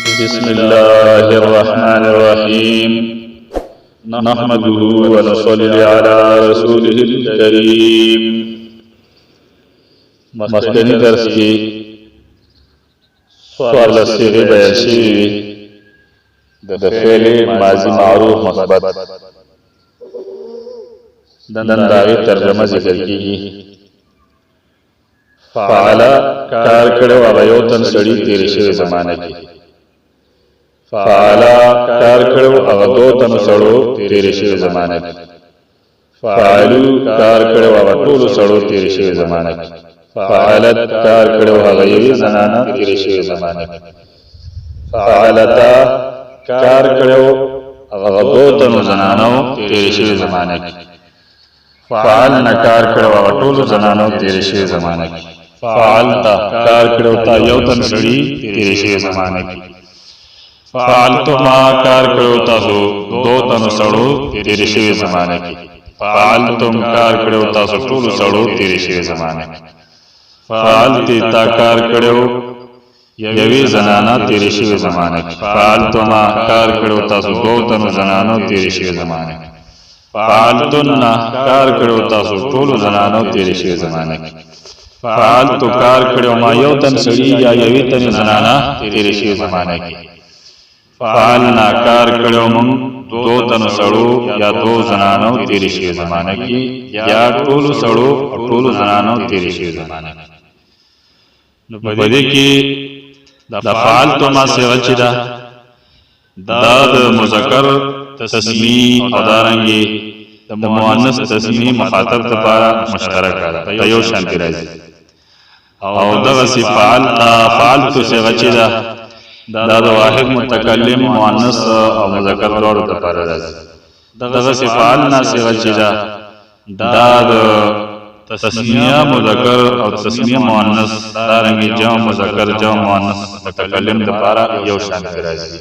بسم الله الرحمن الرحيم نحمده ونصلي على رسوله الكريم. مخکنی درس کی سوال صيغه بیان شوی د فعل ماضی معروف مثبت دن داغی ترجمه ذکر کیږي. فعل کار کړو هغه یو تن سړی تیر شوی زمانه کې. فعل کار کړو هغه دو تن سړو تیر شوی زمانه کې. فعلو کار کړو هغه ټول سړو تیر شوی زمانه کې. فعلت کار کړو هغه یوې زنانه تیر شوی زمانه کې. فعلتا کار کړو هغه دو تن زنانو تیر شوی زمانه کې. فعلنا کار کړو هغه ټول زنانو تیر شوی زمانه کې. فعلتا کار کړو تا یو تن سړی تیر شوی زمانه کې. فعلتما کار کړو تاسو دو تن سړو تیر شوی زمانه کې. فعلتم کار کړو تاسو ټول سړو تیر شوی زمانه کې. فعلتی تا کار کړو یوې زنانه تیر شوی زمانه کې. فعلتما کار کړو تاسو دو تن زنانو تیر شوی زمانه کې. فعلتن کار کړو تاسو ټول زنانو تیر شوی زمانه کې. فعلتو کار کړو ما یو تن سړی یا یوې تن زنانه تیر شوی زمانه کې. فعلنا کار کړو مون دو تن سړو یا دو زنانو تیر شوی زمانه کې یا ټول سړو او ټول زنانو تیر شوی زمانه کې. نو په دې کې د فعلتو ما صيغه چې دا د مذکر تسمیه او دارنګي د مؤنث تسمیه مخاطب لپاره مشترکه ده، په یو شان کې راځي. او دغه فعلت صيغه چې دا د واحد متکلم مؤنث او مذکر دواړو لپاره راځي. دغه فعلنا صيغه چې دا د تسمیه مذکر او تسمیه مؤنث دارنګي جمع مذکر جمع مؤنث متکلم لپاره یو شان کې راځي.